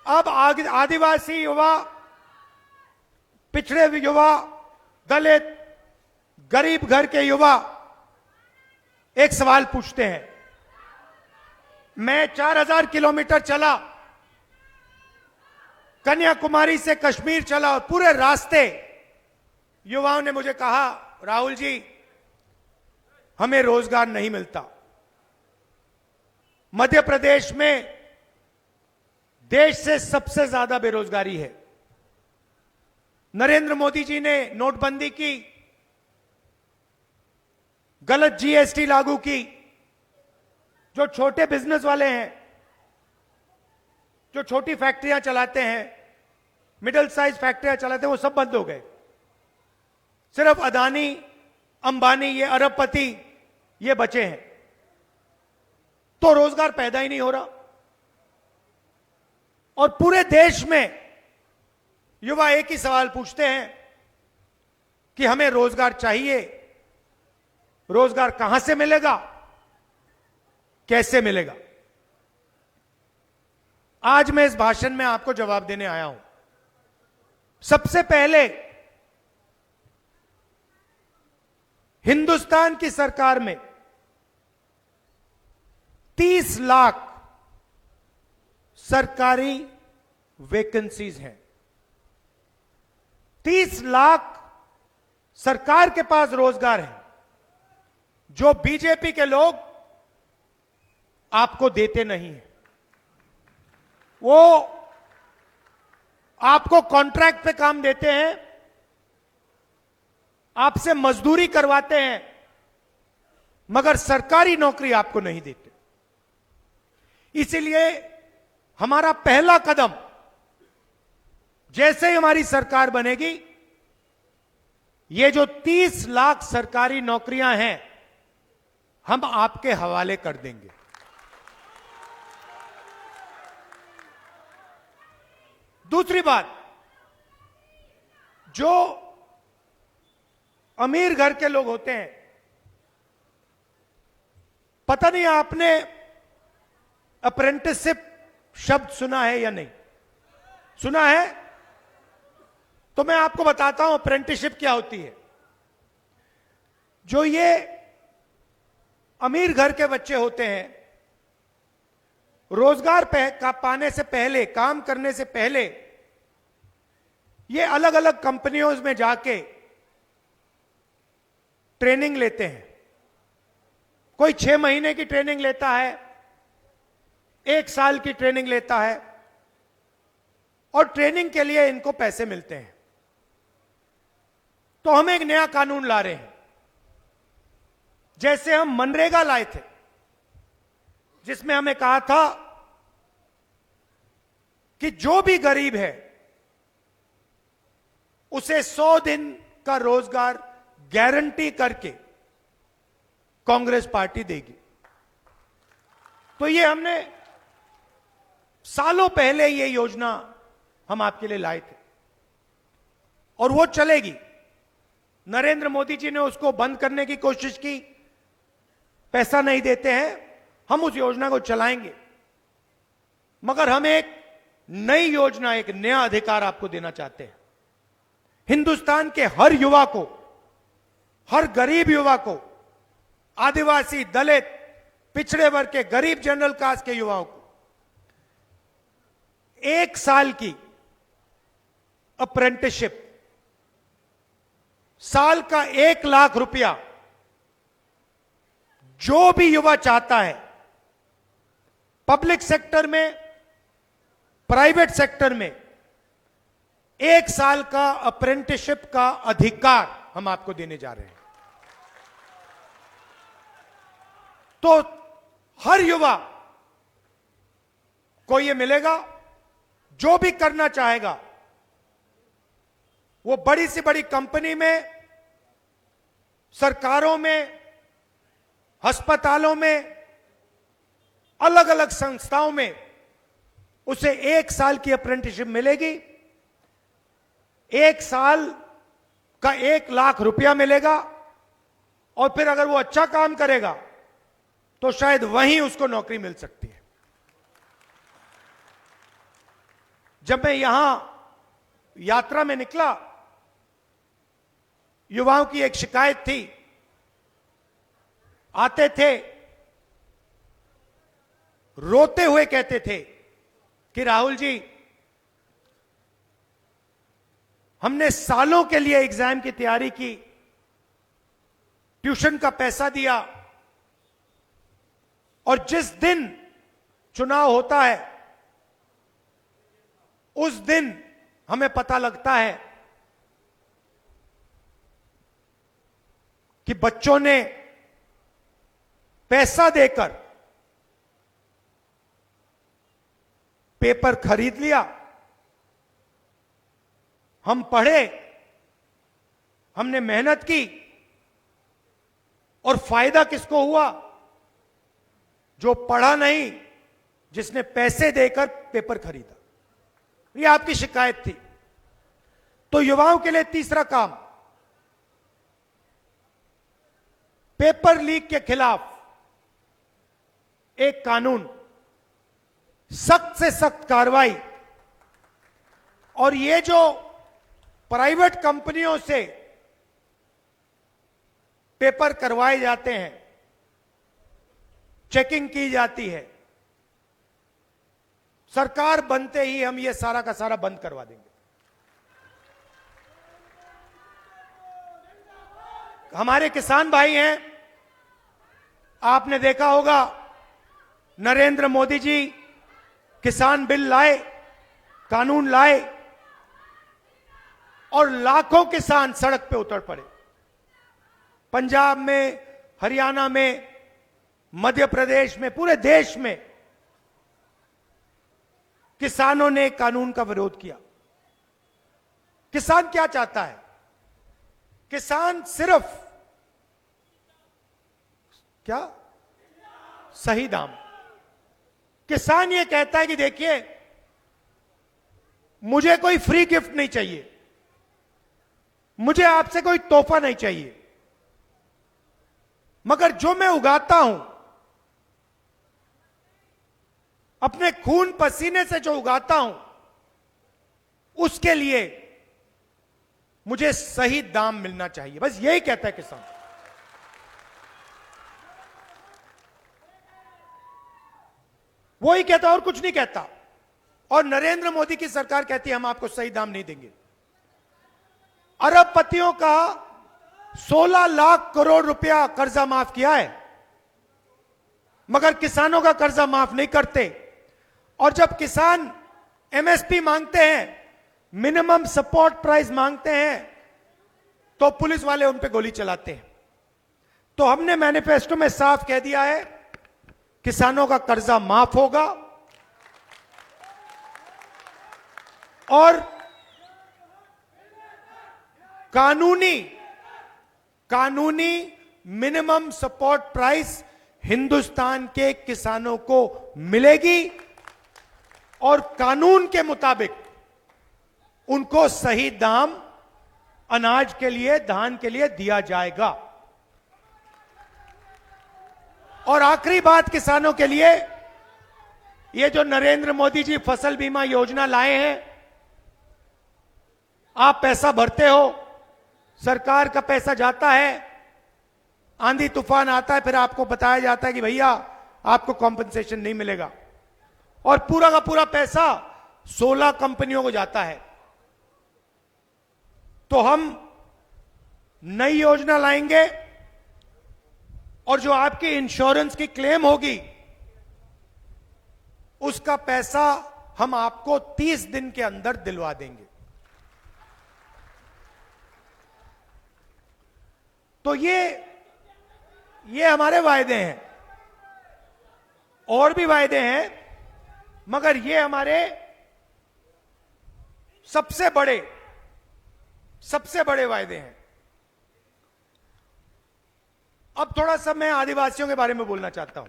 S6: अब आदिवासी युवा, पिछड़े युवा, दलित, गरीब घर के युवा एक सवाल पूछते हैं। मैं 4000 किलोमीटर चला, कन्याकुमारी से कश्मीर चला, और पूरे रास्ते युवाओं ने मुझे कहा, राहुल जी हमें रोजगार नहीं मिलता। मध्य प्रदेश में देश से सबसे ज्यादा बेरोजगारी है। नरेंद्र मोदी जी ने नोटबंदी की, गलत जीएसटी लागू की। जो छोटे बिजनेस वाले हैं, जो छोटी फैक्ट्रियां चलाते हैं, मिडिल साइज फैक्ट्रियां चलाते हैं, वो सब बंद हो गए। सिर्फ अदानी, अंबानी, ये अरबपति ये बचे हैं। तो रोजगार पैदा ही नहीं हो रहा। और पूरे देश में युवा एक ही सवाल पूछते हैं कि हमें रोजगार चाहिए। रोजगार कहां से मिलेगा, कैसे मिलेगा? आज मैं इस भाषण में आपको जवाब देने आया हूं। सबसे पहले हिंदुस्तान की सरकार में 30 लाख सरकारी वैकेंसीज हैं। 30 लाख सरकार के पास रोजगार है, जो बीजेपी के लोग आपको देते नहीं है। वो आपको कॉन्ट्रैक्ट पे काम देते हैं, आपसे मजदूरी करवाते हैं, मगर सरकारी नौकरी आपको नहीं देते। इसीलिए हमारा पहला कदम, जैसे ही हमारी सरकार बनेगी, ये जो 30 लाख सरकारी नौकरियां हैं, हम आपके हवाले कर देंगे। दूसरी बात, जो अमीर घर के लोग होते हैं, पता नहीं आपने अप्रेंटिसशिप शब्द सुना है या नहीं सुना है? तो मैं आपको बताता हूं अप्रेंटिसशिप क्या होती है। जो ये अमीर घर के बच्चे होते हैं, रोजगार पाने से पहले, काम करने से पहले, ये अलग अलग कंपनियों में जाके ट्रेनिंग लेते हैं। कोई 6 महीने की ट्रेनिंग लेता है, 1 साल की ट्रेनिंग लेता है, और ट्रेनिंग के लिए इनको पैसे मिलते हैं। तो हम एक नया कानून ला रहे हैं। जैसे हम मनरेगा लाए थे, जिसमें हमें कहा था कि जो भी गरीब है उसे 100 दिन का रोजगार गारंटी करके कांग्रेस पार्टी देगी। तो ये हमने सालों पहले ये योजना हम आपके लिए लाए थे और वो चलेगी। नरेंद्र मोदी जी ने उसको बंद करने की कोशिश की, पैसा नहीं देते हैं, हम उस योजना को चलाएंगे, मगर हम एक नई योजना, एक नया अधिकार आपको देना चाहते हैं। हिंदुस्तान के हर युवा को, हर गरीब युवा को, आदिवासी, दलित, पिछड़े वर्ग के, गरीब जनरल कास्ट के युवाओं को 1 साल की अप्रेंटिसशिप, साल का 1 लाख रुपया जो भी युवा चाहता है, पब्लिक सेक्टर में, प्राइवेट सेक्टर में, 1 साल का अप्रेंटिसशिप का अधिकार हम आपको देने जा रहे हैं। तो हर युवा को यह मिलेगा। जो भी करना चाहेगा वो बड़ी से बड़ी कंपनी में, सरकारों में, अस्पतालों में, अलग अलग संस्थाओं में उसे 1 साल की अप्रेंटिसशिप मिलेगी। 1 साल का 1 लाख रुपया मिलेगा और फिर अगर वो अच्छा काम करेगा तो शायद वहीं उसको नौकरी मिल सकती है। जब मैं यहां यात्रा में निकला, युवाओं की एक शिकायत थी। आते थे, रोते हुए कहते थे कि राहुल जी, हमने सालों के लिए एग्जाम की तैयारी की, ट्यूशन का पैसा दिया, और जिस दिन चुनाव होता है उस दिन हमें पता लगता है कि बच्चों ने पैसा देकर पेपर खरीद लिया। हम पढ़े, हमने मेहनत की, और फायदा किसको हुआ? जो पढ़ा नहीं, जिसने पैसे देकर पेपर खरीदा। ये आपकी शिकायत थी। तो युवाओं के लिए तीसरा काम, पेपर लीक के खिलाफ एक कानून, सख्त से सख्त कार्रवाई। और ये जो प्राइवेट कंपनियों से पेपर करवाए जाते हैं, चेकिंग की जाती है, सरकार बनते ही हम ये सारा का सारा बंद करवा देंगे। हमारे किसान भाई हैं, आपने देखा होगा नरेंद्र मोदी जी किसान बिल लाए, कानून लाए, और लाखों किसान सड़क पे उतर पड़े। पंजाब में, हरियाणा में, मध्य प्रदेश में, पूरे देश में किसानों ने कानून का विरोध किया। किसान क्या चाहता है? किसान सिर्फ क्या? सही दाम। किसान ये कहता है कि देखिए, मुझे कोई फ्री गिफ्ट नहीं चाहिए, मुझे आपसे कोई तोहफा नहीं चाहिए, मगर जो मैं उगाता हूं, अपने खून पसीने से जो उगाता हूं, उसके लिए मुझे सही दाम मिलना चाहिए। बस यही कहता है किसान। वो ही कहता, और कुछ नहीं कहता। और नरेंद्र मोदी की सरकार कहती है हम आपको सही दाम नहीं देंगे। अरबपतियों का 16 लाख करोड़ रुपया कर्जा माफ किया है, मगर किसानों का कर्जा माफ नहीं करते। और जब किसान एमएसपी मांगते हैं, मिनिमम सपोर्ट प्राइस मांगते हैं, तो पुलिस वाले उन पे गोली चलाते हैं। तो हमने मैनिफेस्टो में साफ कह दिया है, किसानों का कर्जा माफ होगा, और कानूनी मिनिमम सपोर्ट प्राइस हिंदुस्तान के किसानों को मिलेगी और कानून के मुताबिक उनको सही दाम अनाज के लिए, धान के लिए दिया जाएगा। और आखिरी बात किसानों के लिए, ये जो नरेंद्र मोदी जी फसल बीमा योजना लाए हैं, आप पैसा भरते हो, सरकार का पैसा जाता है, आंधी तूफान आता है, फिर आपको बताया जाता है कि भैया आपको कॉम्पेंसेशन नहीं मिलेगा, और पूरा का पूरा पैसा 16 कंपनियों को जाता है। तो हम नई योजना लाएंगे और जो आपकी इंश्योरेंस की क्लेम होगी उसका पैसा हम आपको 30 दिन के अंदर दिलवा देंगे। तो ये हमारे वायदे हैं, और भी वायदे हैं, मगर ये हमारे सबसे बड़े वायदे हैं। अब थोड़ा सा मैं आदिवासियों के बारे में बोलना चाहता हूं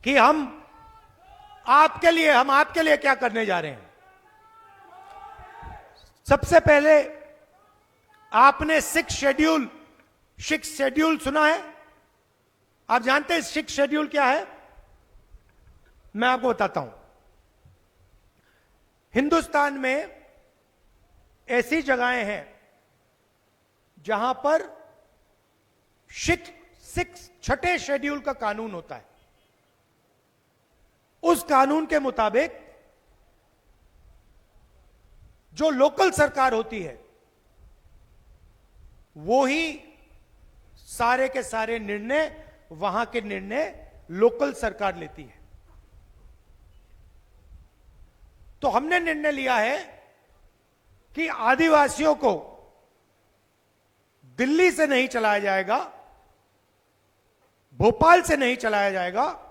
S6: कि हम आपके लिए क्या करने जा रहे हैं। सबसे पहले आपने सिक्स शेड्यूल सुना है? आप जानते हैं सिक्स शेड्यूल क्या है? मैं आपको बताता हूं। हिंदुस्तान में ऐसी जगहें हैं जहां पर छठे शेड्यूल का कानून होता है। उस कानून के मुताबिक जो लोकल सरकार होती है वो ही सारे के सारे निर्णय, वहां के निर्णय लोकल सरकार लेती है। तो हमने निर्णय लिया है कि आदिवासियों को दिल्ली से नहीं चलाया जाएगा, भोपाल से नहीं चलाया जाएगा,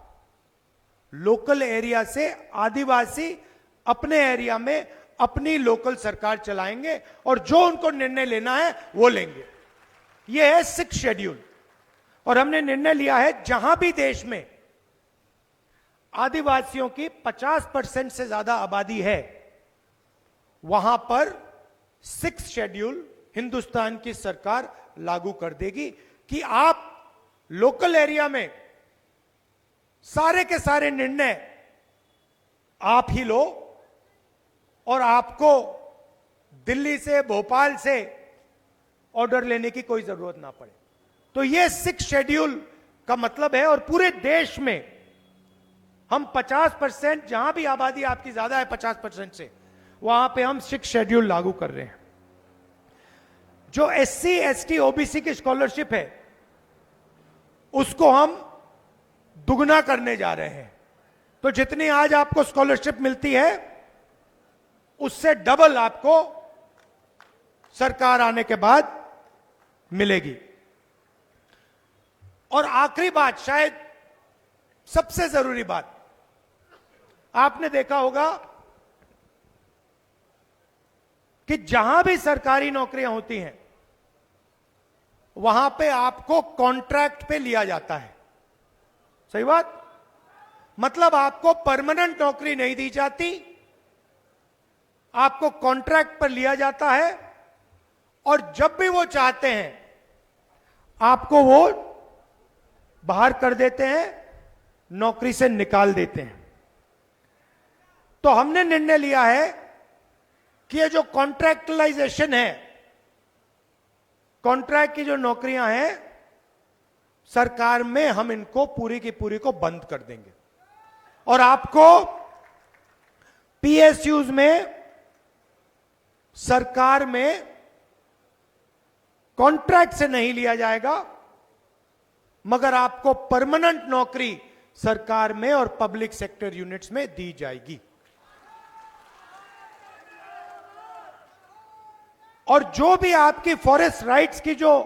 S6: लोकल एरिया से आदिवासी अपने एरिया में अपनी लोकल सरकार चलाएंगे और जो उनको निर्णय लेना है वो लेंगे। यह है सिक्स शेड्यूल। और हमने निर्णय लिया है जहां भी देश में आदिवासियों की 50% से ज्यादा आबादी है, वहां पर सिक्स शेड्यूल हिंदुस्तान की सरकार लागू कर देगी कि आप लोकल एरिया में सारे के सारे निर्णय आप ही लो और आपको दिल्ली से, भोपाल से ऑर्डर लेने की कोई जरूरत ना पड़े। तो यह सिक्स शेड्यूल का मतलब है। और पूरे देश में हम 50%, जहां भी आबादी आपकी ज्यादा है 50% से, वहां पे हम सिक्स शेड्यूल लागू कर रहे हैं। जो SC, ST, OBC की स्कॉलरशिप है उसको हम दुगना करने जा रहे हैं। तो जितनी आज आपको स्कॉलरशिप मिलती है उससे डबल आपको सरकार आने के बाद मिलेगी। और आखिरी बात, शायद सबसे जरूरी बात, आपने देखा होगा कि जहां भी सरकारी नौकरियां होती हैं वहां पे आपको कॉन्ट्रैक्ट पे लिया जाता है। सही बात? मतलब आपको परमानेंट नौकरी नहीं दी जाती, आपको कॉन्ट्रैक्ट पर लिया जाता है और जब भी वो चाहते हैं आपको वो बाहर कर देते हैं, नौकरी से निकाल देते हैं। तो हमने निर्णय लिया है कि ये जो कॉन्ट्रैक्टलाइजेशन है, कॉन्ट्रैक्ट की जो नौकरियां हैं सरकार में, हम इनको पूरी की पूरी को बंद कर देंगे और आपको PSUs में, सरकार में कॉन्ट्रैक्ट से नहीं लिया जाएगा, मगर आपको परमानेंट नौकरी सरकार में और पब्लिक सेक्टर यूनिट्स में दी जाएगी। और जो भी आपकी फॉरेस्ट राइट्स की जो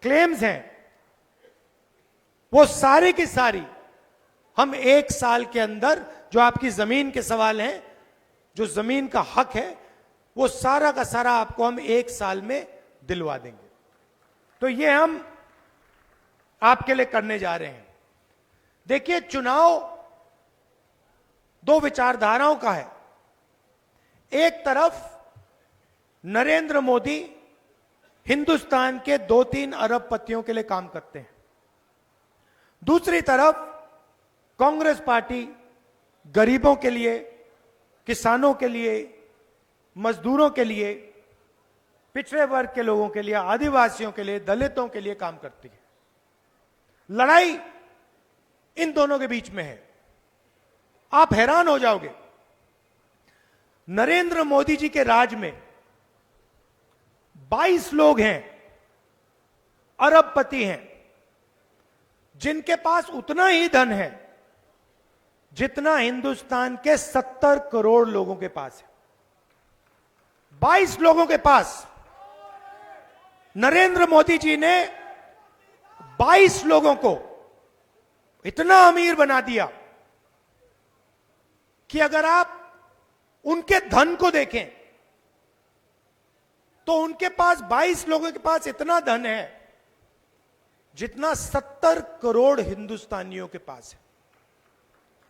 S6: क्लेम्स हैं वो सारी की सारी हम 1 साल के अंदर, जो आपकी जमीन के सवाल हैं, जो जमीन का हक है वो सारा का सारा आपको हम 1 साल में दिलवा देंगे। तो ये हम आपके लिए करने जा रहे हैं। देखिए, चुनाव 2 विचारधाराओं का है। एक तरफ नरेंद्र मोदी हिंदुस्तान के 2-3 अरबपतियों के लिए काम करते हैं, दूसरी तरफ कांग्रेस पार्टी गरीबों के लिए, किसानों के लिए, मजदूरों के लिए, पिछड़े वर्ग के लोगों के लिए, आदिवासियों के लिए, दलितों के लिए काम करती है। लड़ाई इन दोनों के बीच में है। आप हैरान हो जाओगे, नरेंद्र मोदी जी के राज में 22 लोग हैं, अरबपति हैं, जिनके पास उतना ही धन है जितना हिंदुस्तान के 70 करोड़ लोगों के पास है। 22 लोगों के पास नरेंद्र मोदी जी ने 22 लोगों को इतना अमीर बना दिया कि अगर आप उनके धन को देखें तो उनके पास 22 लोगों के पास इतना धन है जितना 70 करोड़ हिंदुस्तानियों के पास है।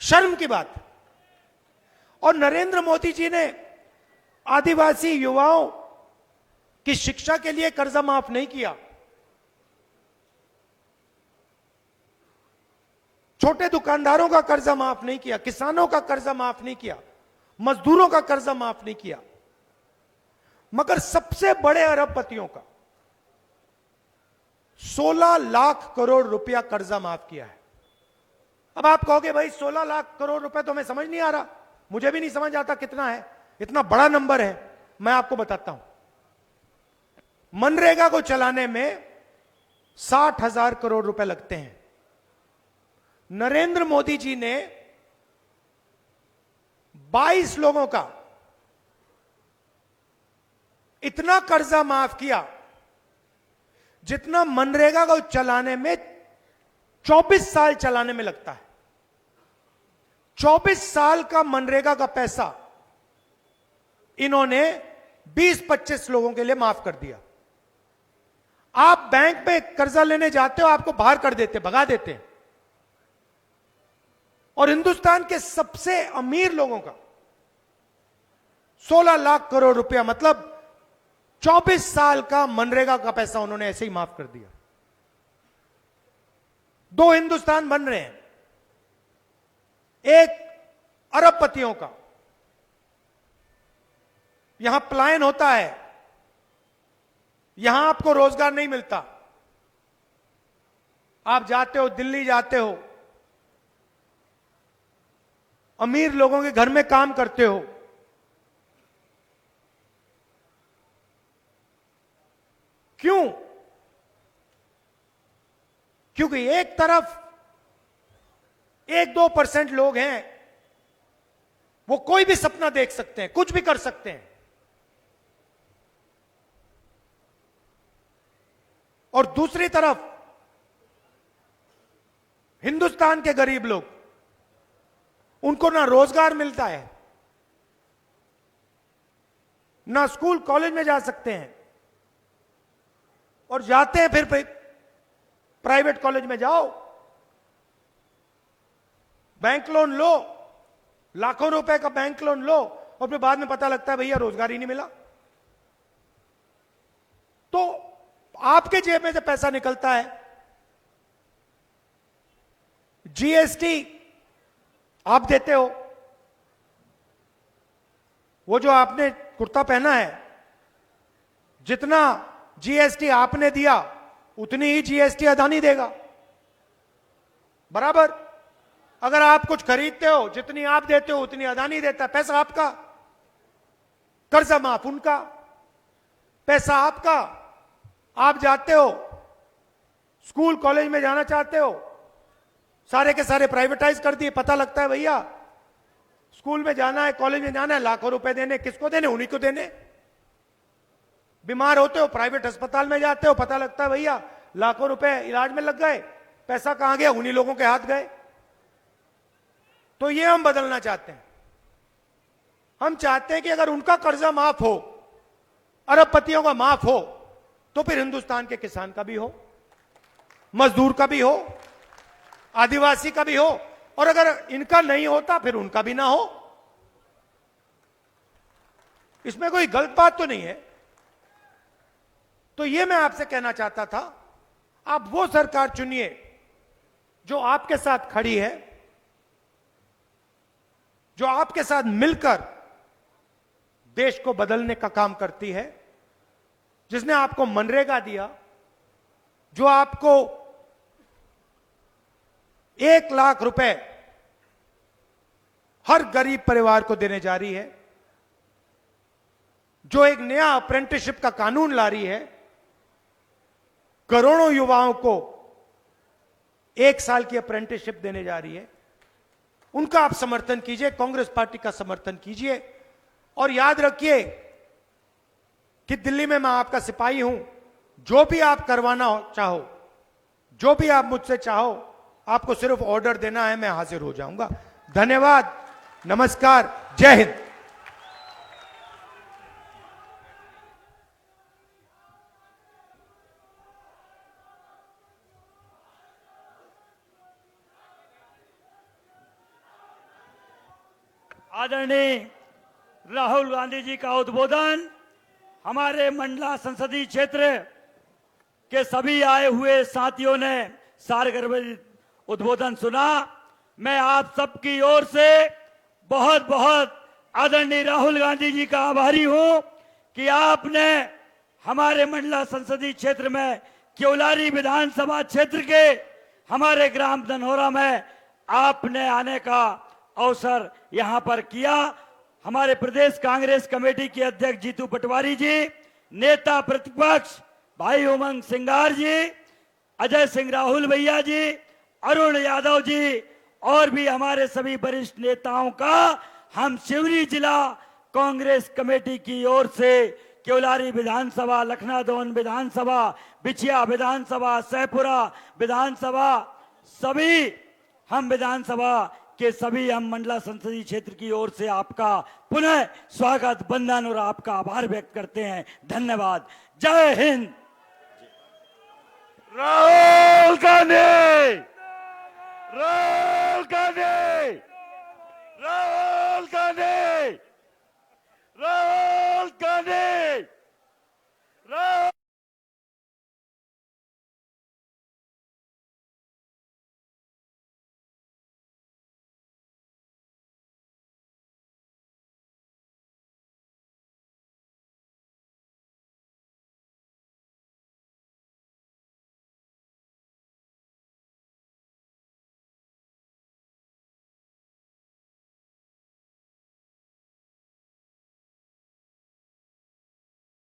S6: शर्म की बात है। और नरेंद्र मोदी जी ने आदिवासी युवाओं की शिक्षा के लिए कर्जा माफ नहीं किया, छोटे दुकानदारों का कर्जा माफ नहीं किया, किसानों का कर्जा माफ नहीं किया, मजदूरों का कर्जा माफ नहीं किया, मगर सबसे बड़े अरबपतियों का 16 लाख करोड़ रुपया कर्जा माफ किया है। अब आप कहोगे भाई 16 लाख करोड़ रुपए तो हमें समझ नहीं आ रहा, मुझे भी नहीं समझ आता कितना है, इतना बड़ा नंबर है। मैं आपको बताता हूं, मनरेगा को चलाने में 60,000 करोड़ रुपए लगते हैं। नरेंद्र मोदी जी ने 22 लोगों का इतना कर्जा माफ किया जितना मनरेगा को चलाने में 24 साल चलाने में लगता है। 24 साल का मनरेगा का पैसा इन्होंने 20-25 लोगों के लिए माफ कर दिया। आप बैंक में कर्जा लेने जाते हो, आपको बाहर कर देते, भगा देते हैं। और हिंदुस्तान के सबसे अमीर लोगों का 16 लाख करोड़ रुपया, मतलब 24 साल का मनरेगा का पैसा उन्होंने ऐसे ही माफ कर दिया। 2 हिंदुस्तान बन रहे हैं, एक अरबपतियों का, यहां पलायन होता है, यहां आपको रोजगार नहीं मिलता, आप जाते हो दिल्ली जाते हो, अमीर लोगों के घर में काम करते हो, क्यों? क्योंकि एक तरफ 1-2% लोग हैं, वो कोई भी सपना देख सकते हैं, कुछ भी कर सकते हैं, और दूसरी तरफ हिंदुस्तान के गरीब लोग, उनको ना रोजगार मिलता है, ना स्कूल कॉलेज में जा सकते हैं, और जाते हैं फिर प्राइवेट कॉलेज में जाओ, बैंक लोन लो, लाखों रुपए का बैंक लोन लो, और फिर बाद में पता लगता है भैया रोजगार ही नहीं मिला। तो आपके जेब में से पैसा निकलता है, जीएसटी आप देते हो, वो जो आपने कुर्ता पहना है, जितना जीएसटी आपने दिया उतनी ही जीएसटी अदानी देगा, बराबर। अगर आप कुछ खरीदते हो, जितनी आप देते हो उतनी अदानी देता है। पैसा आपका, कर्जा माफ उनका, पैसा आपका। आप जाते हो स्कूल कॉलेज में जाना चाहते हो, सारे के सारे प्राइवेटाइज कर दिए, पता लगता है भैया स्कूल में जाना है, कॉलेज में जाना है, लाखों रुपए देने, किसको देने? उन्हीं को देने। बीमार होते हो, प्राइवेट अस्पताल में जाते हो, पता लगता है भैया लाखों रुपए इलाज में लग गए, पैसा कहां गया? उन्हीं लोगों के हाथ गए। तो ये हम बदलना चाहते हैं। हम चाहते हैं कि अगर उनका कर्जा माफ हो, अरबपतियों का माफ हो, तो फिर हिंदुस्तान के किसान का भी हो, मजदूर का भी हो, आदिवासी का भी हो, और अगर इनका नहीं होता फिर उनका भी ना हो। इसमें कोई गलत बात तो नहीं है। तो यह मैं आपसे कहना चाहता था, आप वो सरकार चुनिए जो आपके साथ खड़ी है, जो आपके साथ मिलकर देश को बदलने का काम करती है, जिसने आपको मनरेगा दिया, जो आपको 1 लाख रुपए हर गरीब परिवार को देने जा रही है, जो एक नया अप्रेंटिसशिप का कानून ला रही है, करोड़ों युवाओं को 1 साल की अप्रेंटिसशिप देने जा रही है, उनका आप समर्थन कीजिए, कांग्रेस पार्टी का समर्थन कीजिए। और याद रखिए कि दिल्ली में मैं आपका सिपाही हूं, जो भी आप करवाना चाहो, जो भी आप मुझसे चाहो, आपको सिर्फ ऑर्डर देना है, मैं हाजिर हो जाऊंगा। धन्यवाद, नमस्कार, जय हिंद।
S2: आदरणीय राहुल गांधी जी का उद्बोधन हमारे मंडला संसदीय क्षेत्र के सभी आए हुए साथियों ने सारगर्भित उद्बोधन सुना। मैं आप सबकी ओर से बहुत बहुत आदरणीय राहुल गांधी जी का आभारी हूं कि आपने हमारे मंडला संसदीय क्षेत्र में क्योलारी विधानसभा क्षेत्र के हमारे ग्राम धनौरा में आपने आने का अवसर यहां पर किया। हमारे प्रदेश कांग्रेस कमेटी के अध्यक्ष जीतू पटवारी जी, नेता प्रतिपक्ष भाई उमंग सिंगार जी, अजय सिंह राहुल भैया जी, अरुण यादव जी और भी हमारे सभी वरिष्ठ नेताओं का हम शिवरी जिला कांग्रेस कमेटी की ओर से क्योलारी विधानसभा, लखनादौन विधानसभा, बिछिया विधानसभा, सहपुरा विधानसभा, सभी हम विधानसभा के सभी हम मंडला संसदीय क्षेत्र की ओर से आपका पुनः स्वागत, वंदन और आपका आभार व्यक्त करते हैं। धन्यवाद। जय हिंद। राहुल गांधी।